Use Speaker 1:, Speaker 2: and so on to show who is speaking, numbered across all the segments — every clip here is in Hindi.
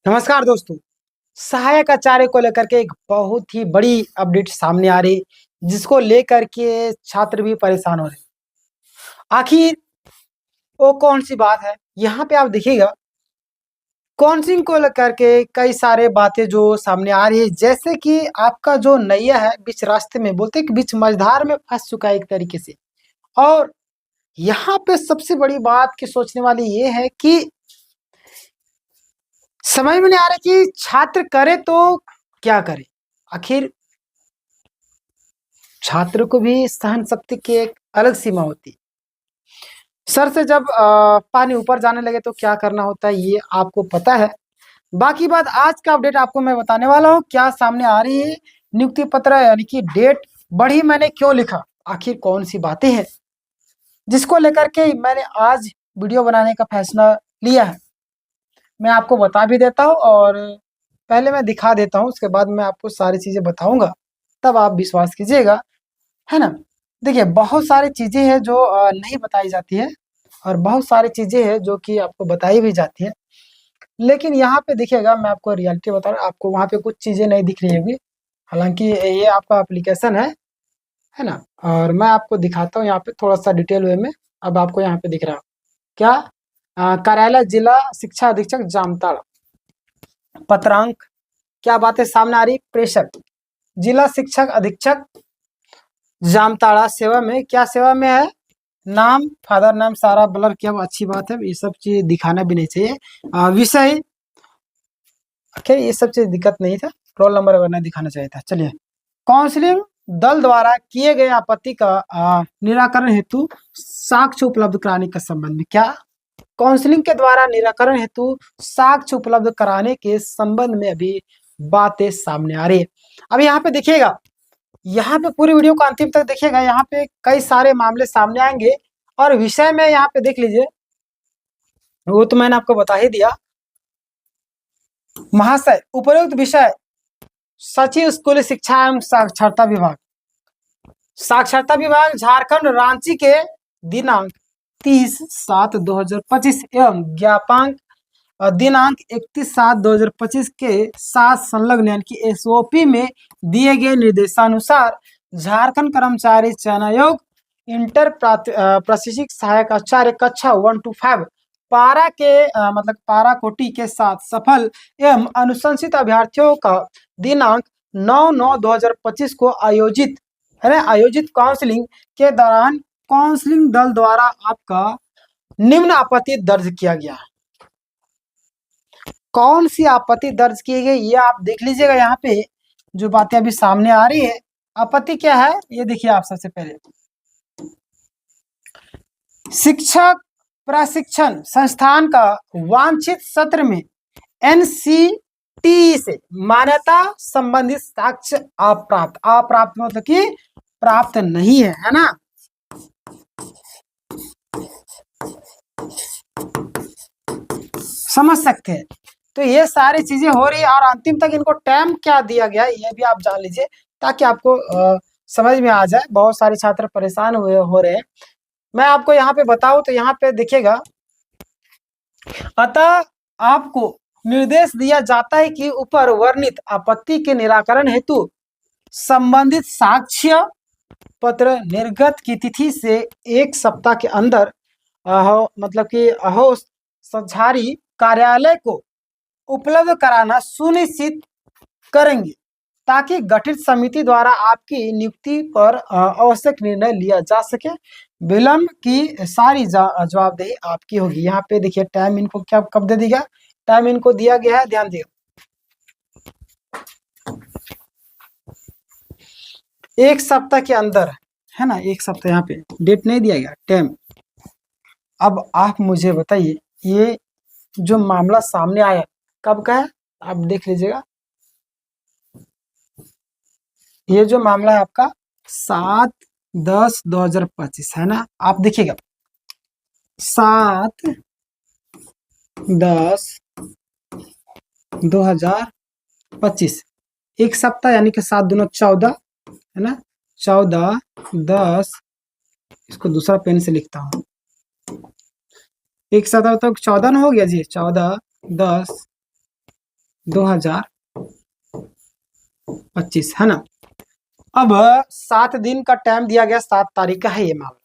Speaker 1: नमस्कार दोस्तों। सहायक आचार्य को लेकर के एक बहुत ही बड़ी अपडेट सामने आ रही, जिसको लेकर के छात्र भी परेशान हो रहे हैं। आखिर वो कौन सी बात है? यहाँ पे आप देखिएगा, काउंसलिंग को लेकर के कई सारे बातें जो सामने आ रही है, जैसे कि आपका जो नैया है बीच रास्ते में, बोलते हैं कि बीच मझधार में फंस चुका है एक तरीके से। और यहाँ पे सबसे बड़ी बात की सोचने वाली ये है कि समझ में नहीं आ रहा कि छात्र करे तो क्या करे। आखिर छात्र को भी सहन शक्ति की एक अलग सीमा होती है। सर से जब पानी ऊपर जाने लगे तो क्या करना होता है, ये आपको पता है। बाकी बात आज का अपडेट आपको मैं बताने वाला हूँ, क्या सामने आ रही है नियुक्ति पत्र, यानी कि डेट बढ़ी मैंने क्यों लिखा, आखिर कौन सी बातें हैं जिसको लेकर के मैंने आज वीडियो बनाने का फैसला लिया है। मैं आपको बता भी देता हूँ और पहले मैं दिखा देता हूँ, उसके बाद मैं आपको सारी चीजें बताऊंगा, तब आप विश्वास कीजिएगा, है ना। देखिए, बहुत सारी चीजें हैं जो नहीं बताई जाती है और बहुत सारी चीजें हैं जो कि आपको बताई भी जाती है। लेकिन यहाँ पे देखिएगा, मैं आपको रियलिटी बता रहा हूँ, आपको वहाँ पे कुछ चीजें नहीं दिख रही होगी, हालांकि ये आपका एप्लीकेशन है ना। और मैं आपको दिखाता हूँ यहाँ पे थोड़ा सा डिटेल वे में। अब आपको यहाँ पे दिख रहा है क्या? कार्यालय जिला शिक्षा अधीक्षक जामताड़ा, पत्रांक, क्या बातें सामने आ रही? प्रेषक जिला शिक्षक अधीक्षक जामताड़ा, सेवा में, क्या सेवा में है? नाम, फादर नाम सारा ब्लर किया, अच्छी बात है, ये सब चीज दिखाना भी नहीं चाहिए। विषय, खैर ये सब चीज दिक्कत नहीं था, रोल नंबर वगैरह दिखाना चाहिए था। चलिए, काउंसलिंग दल द्वारा किए गए आपत्ति का निराकरण हेतु साक्ष्य उपलब्ध कराने के संबंध में, क्या? काउंसलिंग के द्वारा निराकरण हेतु साक्ष्य उपलब्ध कराने के संबंध में अभी बातें सामने आ रही है। अब यहाँ पे देखिएगा, यहाँ पे पूरी वीडियो को अंतिम तक देखिएगा, यहाँ पे कई सारे मामले सामने आएंगे। और विषय में यहाँ पे देख लीजिए, वो तो मैंने आपको बता ही दिया। महाशय, उपयुक्त विषय सचिव स्कूली शिक्षा एवं साक्षरता विभाग, साक्षरता विभाग झारखंड रांची के दिनांक 30/7/2025 एवं ज्ञापांक दिनांक 31/7/2025 के साथ संलग्न यानी कि एसओपी में दिए गए निर्देशानुसार झारखंड कर्मचारी चयन आयोग इंटर प्रशिक्षित सहायक आचार्य कक्षा 1 to 5 पारा के मतलब पारा कोटि के साथ सफल एवं अनुशंसित अभ्यर्थियों का दिनांक 9/9/2025 को आयोजित है ना, आयोजित काउंसलिंग के दौरान काउंसलिंग दल द्वारा आपका निम्न आपत्ति दर्ज किया गया। कौन सी आपत्ति दर्ज की गई ये आप देख लीजिएगा। यहाँ पे जो बातें अभी सामने आ रही है, आपत्ति क्या है ये देखिए आप। सबसे पहले, शिक्षक प्रशिक्षण संस्थान का वांछित सत्र में एनसीटी से मान्यता संबंधित साक्ष्य अप्राप्त, अप्राप्त मतलब कि प्राप्त नहीं है ना। समझ सकते हैं। तो ये सारी चीजें हो रही है और अंतिम तक इनको टाइम क्या दिया गया ये भी आप जान लीजिए, ताकि आपको समझ में आ जाए। बहुत सारे छात्र परेशान हो रहे हैं। मैं आपको यहाँ पे बताऊं तो यहाँ पे देखिएगा, अतः आपको निर्देश दिया जाता है कि ऊपर वर्णित आपत्ति के निराकरण हेतु संबंधित साक्ष्य पत्र निर्गत की तिथि से 1 सप्ताह के अंदर मतलब कि अहो सझारी कार्यालय को उपलब्ध कराना सुनिश्चित करेंगे, ताकि गठित समिति द्वारा आपकी नियुक्ति पर आवश्यक निर्णय लिया जा सके। विलंब की सारी जवाबदेही आपकी होगी। यहाँ पे देखिए टाइम इनको क्या कब दे दिया, टाइम इनको दिया गया है, ध्यान दिए, 1 सप्ताह के अंदर, है ना। 1 सप्ताह, यहाँ पे डेट नहीं दिया गया, टाइम। अब आप मुझे बताइए, ये जो मामला सामने आया कब का है, आप देख लीजिएगा। ये जो मामला है आपका 7/10/2025 है ना। आप देखिएगा 7/10/2025, 1 सप्ताह यानी कि 7 दूना 14 है ना। 14/10, इसको दूसरा पेन से लिखता हूँ। 1 सप्ताह तो 14 हो गया जी, 14/10 2025, है ना। अब 7 दिन का टाइम दिया गया, 7 तारीख का है ये मामला।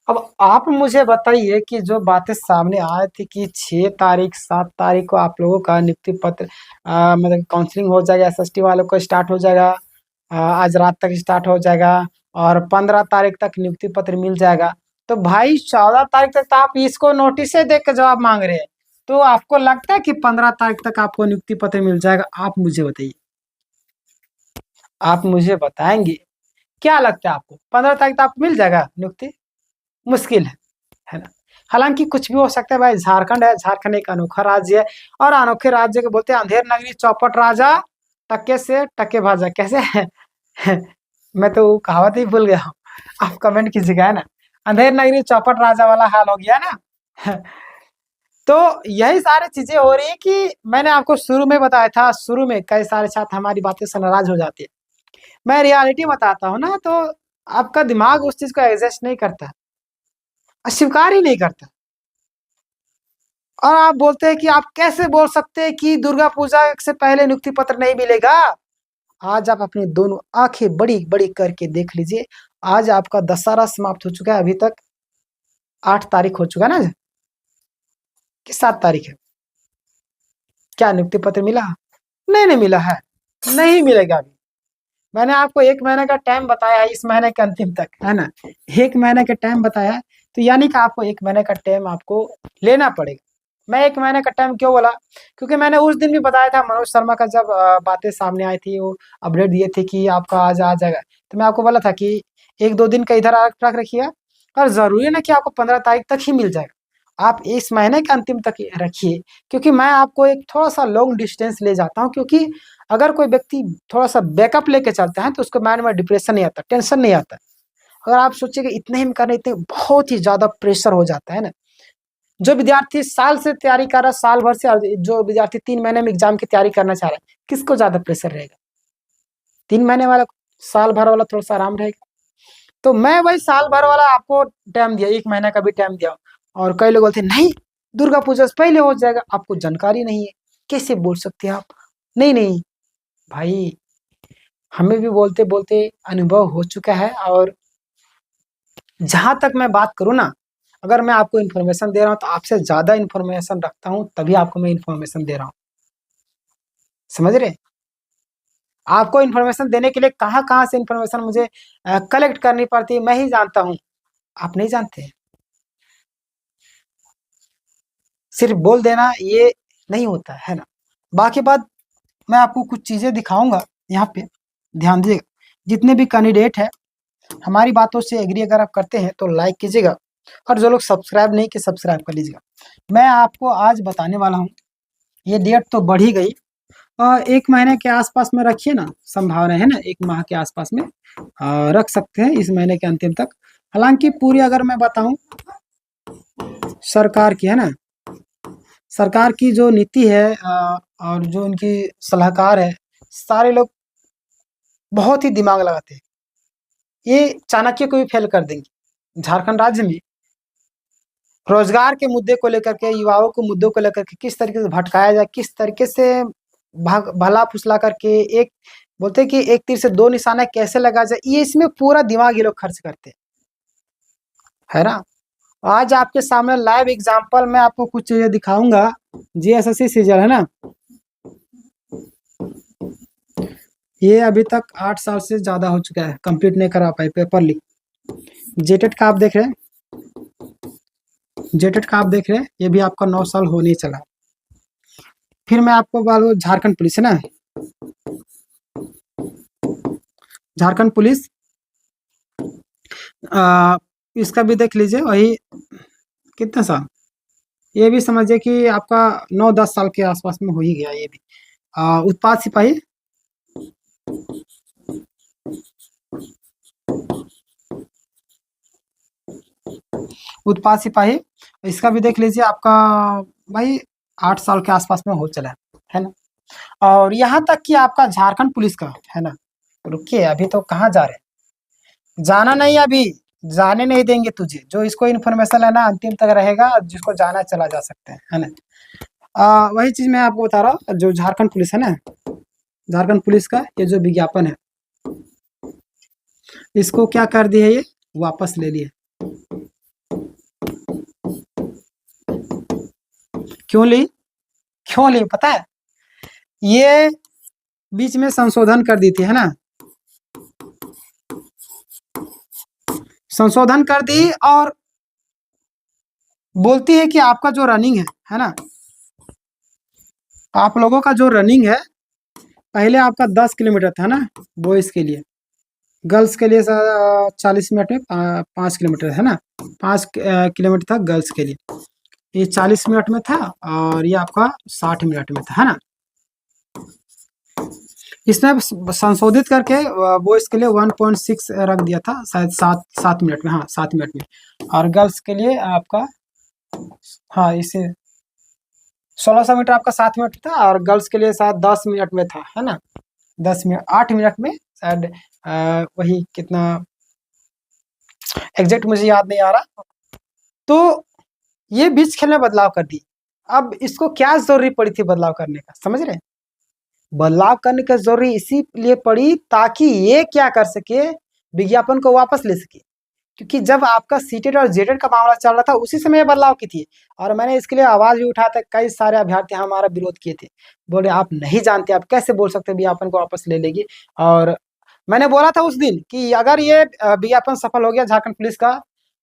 Speaker 1: अब आप मुझे बताइए कि जो बातें सामने आ थी कि 6 तारीख 7 तारीख को आप लोगों का नियुक्ति पत्र मतलब काउंसलिंग हो जाएगा, एसएसटी वालों को स्टार्ट हो जाएगा, आज रात तक स्टार्ट हो जाएगा और 15 तारीख तक नियुक्ति पत्र मिल जाएगा। तो भाई 14 तारीख तक तो आप इसको नोटिस दे के जवाब मांग रहे हैं, तो आपको लगता है कि 15 तारीख तक आपको नियुक्ति पत्र मिल जाएगा? आप मुझे बताइए, आप मुझे बताएंगे क्या लगता है आपको 15 तारीख तक आपको मिल जाएगा नियुक्ति? मुश्किल है ना। हालांकि कुछ भी हो सकता है भाई, झारखंड है, झारखंड एक अनोखा राज्य है और अनोखे राज्य को बोलते हैं अंधेर नगरी चौपट राजा, टक्के से टक्के भाजा। कैसे है? मैं तो कहावत ही भूल गया हूँ, आप कमेंट कीजिएगा, है ना। अंधेर नगरी चौपट राजा वाला हाल हो गया ना। तो यही सारी चीजें हो रही है कि मैंने आपको शुरू में बताया था, शुरू में कई सारे छात्र हमारी बातें से नाराज हो जाते हैं। मैं रियलिटी बताता हूँ ना, तो आपका दिमाग उस चीज को एडजस्ट नहीं करता, स्वीकार ही नहीं करता। और आप बोलते हैं कि आप कैसे बोल सकते हैं कि दुर्गा पूजा से पहले नियुक्ति पत्र नहीं मिलेगा? आज आप अपनी दोनों आंखें बड़ी बड़ी करके देख लीजिए, आज आपका दशहरा समाप्त हो चुका है, अभी तक 8 तारीख हो चुका है ना, कि 7 तारीख है। क्या नियुक्ति पत्र मिला? नहीं मिला है, नहीं मिलेगा अभी। मैंने आपको 1 महीने का टाइम बताया है, इस महीने के अंतिम तक, है ना। 1 महीने का टाइम बताया है, तो यानी कि आपको 1 महीने का टाइम आपको लेना पड़ेगा। मैं 1 महीने का टाइम क्यों बोला? क्योंकि मैंने उस दिन भी बताया था, मनोज शर्मा का जब बातें सामने आई थी, वो अपडेट दिए थे कि आपका आज आ जाएगा, तो मैं आपको बोला था कि 1-2 दिन का इधर रख रखिएगा, और जरूरी ना कि आपको 15 तारीख तक ही मिल जाएगा, आप इस महीने के अंतिम तक रखिए। क्योंकि मैं आपको एक थोड़ा सा लॉन्ग डिस्टेंस ले जाता हूँ, क्योंकि अगर कोई व्यक्ति थोड़ा सा बैकअप लेके चलता है तो उसको माइंड में डिप्रेशन नहीं आता, टेंशन नहीं आता। अगर आप सोचिए इतने ही में करना, इतने बहुत ही ज्यादा प्रेशर हो जाता है ना। जो विद्यार्थी साल से तैयारी कर रहा है, साल भर से, और जो विद्यार्थी 3 महीने में एग्जाम की तैयारी करना चाह रहा है, किसको ज्यादा प्रेशर रहेगा? 3 महीने वाला, साल भर वाला थोड़ा सा आराम रहेगा। तो मैं वही साल भर वाला आपको टाइम दिया, 1 महीने का भी टाइम दिया। और कई लोग बोलते नहीं, दुर्गा पूजा से पहले हो जाएगा, आपको जानकारी नहीं है, कैसे बोल सकते हैं आप? नहीं भाई, हमें भी बोलते बोलते अनुभव हो चुका है। और जहां तक मैं बात करूँ ना, अगर मैं आपको इन्फॉर्मेशन दे रहा हूँ तो आपसे ज्यादा इन्फॉर्मेशन रखता हूँ, तभी आपको मैं इन्फॉर्मेशन दे रहा हूँ, समझ रहे? आपको इन्फॉर्मेशन देने के लिए कहाँ कहाँ से इन्फॉर्मेशन मुझे कलेक्ट करनी पड़ती है, मैं ही जानता हूँ, आप नहीं जानते। सिर्फ बोल देना ये नहीं होता है ना। बाकी बात, मैं आपको कुछ चीजें दिखाऊंगा यहाँ पे, ध्यान दीजिएगा। जितने भी कैंडिडेट है, हमारी बातों से एग्री अगर आप करते हैं तो लाइक कीजिएगा, और जो लोग सब्सक्राइब नहीं किए सब्सक्राइब कर लीजिएगा। मैं आपको आज बताने वाला हूँ, ये डेट तो बढ़ ही गई, 1 महीने के आसपास में रखिए ना, संभावना है ना 1 माह के आसपास में रख सकते हैं, इस महीने के अंतिम तक। हालांकि पूरी अगर मैं बताऊं सरकार की, है ना, सरकार की जो नीति है और जो उनकी सलाहकार है, सारे लोग बहुत ही दिमाग लगाते हैं, ये चाणक्य को भी फेल कर देंगे। झारखंड राज्य में रोजगार के मुद्दे को लेकर के, युवाओं के मुद्दों को लेकर के किस तरीके से भटकाया जाए, किस तरीके से भला फुसला करके, एक बोलते हैं कि एक तीर से दो निशाना कैसे लगा जाए, ये इसमें पूरा दिमाग ये लोग खर्च करते हैं, है ना। आज आपके सामने लाइव एग्जांपल में आपको कुछ चीजें दिखाऊंगा। जीएसएससी सीजन है ना, ये अभी तक 8 साल से ज्यादा हो चुका है, कंप्लीट नहीं करा पाए, पेपर लीक। जेटेट का आप देख रहे हैं, जेटेट का आप देख रहे हैं, ये भी आपका 9 साल होने चला। फिर मैं आपको बात, झारखंड पुलिस है ना, झारखंड पुलिस इसका भी देख लीजिए, वही कितना साल, ये भी समझिए कि आपका 9-10 साल के आसपास में हो ही गया। ये भी उत्पाद सिपाही, उत्पाद सिपाही, इसका भी देख लीजिए, आपका भाई 8 साल के आसपास में हो चला है ना। और यहाँ तक कि आपका झारखंड पुलिस का है ना, रुकिए अभी तो कहाँ जा रहे हैं, जाना नहीं अभी, जाने नहीं देंगे तुझे। जो इसको इन्फॉर्मेशन लेना अंतिम तक रहेगा, जिसको जाना चला जा सकता है ना। वही चीज़ मैं आपको बता रहा हूँ, जो झारखंड पुलिस है ना, झारखंड पुलिस का ये जो विज्ञापन है, इसको क्या कर दिया, ये वापस ले लिए। क्यों ली, क्यों ली पता है? ये बीच में संशोधन कर दी थी, है ना, संशोधन कर दी, और बोलती है कि आपका जो रनिंग है ना, आप लोगों का जो रनिंग है, पहले आपका 10 किलोमीटर था ना बॉयज़ के लिए, गर्ल्स के लिए 40 मिनट में 5 किलोमीटर, है ना, 5 किलोमीटर था गर्ल्स के लिए, ये 40 मिनट में था, और ये आपका 60 मिनट में था, है ना। इसने संशोधित करके बॉयज़ के लिए 1.6 रख दिया था, शायद 7 मिनट में, हाँ 7 मिनट में, और गर्ल्स के लिए आपका, हाँ इसे 1600 मीटर आपका 7 मिनट था, और गर्ल्स के लिए शायद 10 मिनट में था, है ना, 10 मिनट 8 मिनट में शायद, वही कितना एग्जैक्ट मुझे याद नहीं आ रहा। तो ये बीच खेल में बदलाव कर दी। अब इसको क्या जरूरी पड़ी थी बदलाव करने का, समझ रहे हैं? बदलाव करने का जरूरी इसीलिए पड़ी ताकि ये क्या कर सके, विज्ञापन को वापस ले सके, क्योंकि जब आपका सीटेट और जेटेड का मामला चल रहा था उसी समय ये बदलाव की थी, और मैंने इसके लिए आवाज भी उठाया था, कई सारे अभ्यर्थी हमारा विरोध किए थे, बोले आप नहीं जानते, आप कैसे बोल सकते विज्ञापन को वापस ले लेगी। और मैंने बोला था उस दिन कि अगर ये विज्ञापन सफल हो गया झारखंड पुलिस का,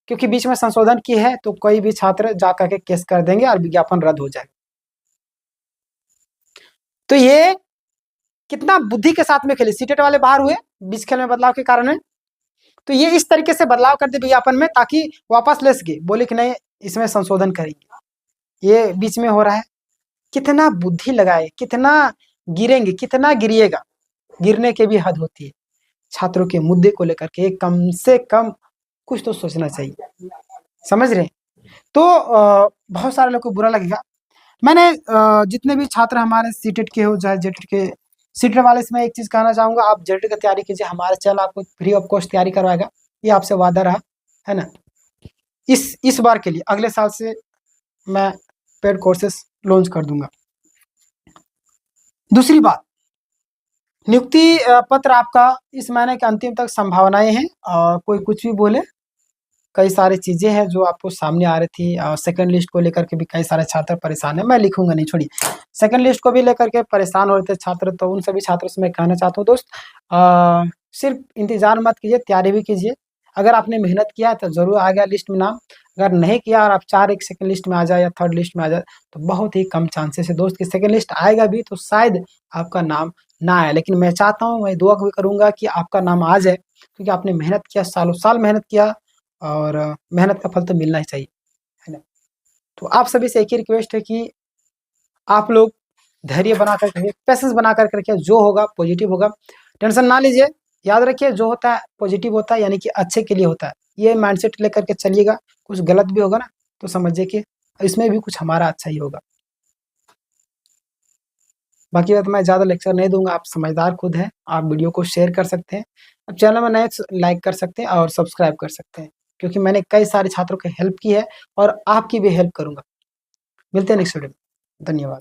Speaker 1: क्योंकि बीच में संशोधन की है, तो कोई भी छात्र जा करके केस कर देंगे और विज्ञापन रद्द हो जाएगा। तो ये कितना बुद्धि के साथ में खेली, सीटेट वाले बाहर हुए बीच खेल में बदलाव के कारण में, तो ये इस तरीके से बदलाव कर दे विज्ञापन में ताकि वापस ले सके, बोले कि नहीं इसमें संशोधन करेंगे, ये बीच में हो रहा है। कितना बुद्धि लगाए, कितना गिरेंगे, कितना गिरिएगा, गिरने की भी हद होती है। छात्रों के मुद्दे को लेकर के कम से कम कुछ तो सोचना चाहिए, समझ रहे हैं? तो बहुत सारे लोग को बुरा लगेगा। मैंने जितने भी छात्र हमारे सीटेट के हो चाहे जेटेट के, सीटेट वाले से मैं एक चीज़ कहना चाहूँगा, आप जेटेट की तैयारी कीजिए, हमारे चैनल आपको फ्री ऑफ कॉस्ट तैयारी करवाएगा, ये आपसे वादा रहा, है ना। इस बार के लिए अगले साल से मैं पेड कोर्सेस लॉन्च कर दूंगा। दूसरी बात, नियुक्ति पत्र आपका इस महीने के अंतिम तक संभावनाएं हैं, और कोई कुछ भी बोले, कई सारी चीज़ें हैं जो आपको सामने आ रही थी, और सेकंड लिस्ट को लेकर के भी कई सारे छात्र परेशान हैं, मैं लिखूंगा नहीं, छोड़िए, सेकंड लिस्ट को भी लेकर के परेशान हो रहे थे छात्र, तो उन सभी छात्रों से मैं कहना चाहता हूँ दोस्त, सिर्फ इंतजार मत कीजिए, तैयारी भी कीजिए। अगर आपने मेहनत किया तो जरूर आ गया लिस्ट में नाम, अगर नहीं किया और आप चाह रहे कि सेकंड लिस्ट में आ जाए या थर्ड लिस्ट में आ जाए, तो बहुत ही कम चांसेस है दोस्त कि सेकंड लिस्ट आएगा भी तो शायद आपका नाम ना आए, लेकिन मैं चाहता हूँ, मैं दुआ भी करूँगा कि आपका नाम आ जाए, क्योंकि आपने मेहनत किया, सालों साल मेहनत किया, और मेहनत का फल तो मिलना ही चाहिए, है ना। तो आप सभी से एक ही रिक्वेस्ट है कि आप लोग धैर्य बना कर रखिए, पैसेंस बना कर रखिए, जो होगा पॉजिटिव होगा, टेंशन ना लीजिए, याद रखिए जो होता है पॉजिटिव होता है, यानी कि अच्छे के लिए होता है, ये माइंडसेट लेकर के चलिएगा। कुछ गलत भी होगा ना तो समझिए कि इसमें भी कुछ हमारा अच्छा ही होगा। बाकी बात मैं ज़्यादा लेक्चर नहीं दूंगा, आप समझदार खुद हैं, आप वीडियो को शेयर कर सकते हैं, अब चैनल में नए लाइक कर सकते हैं और सब्सक्राइब कर सकते हैं, क्योंकि मैंने कई सारे छात्रों की हेल्प की है और आपकी भी हेल्प करूंगा। मिलते हैं नेक्स्ट वीडियो में, धन्यवाद।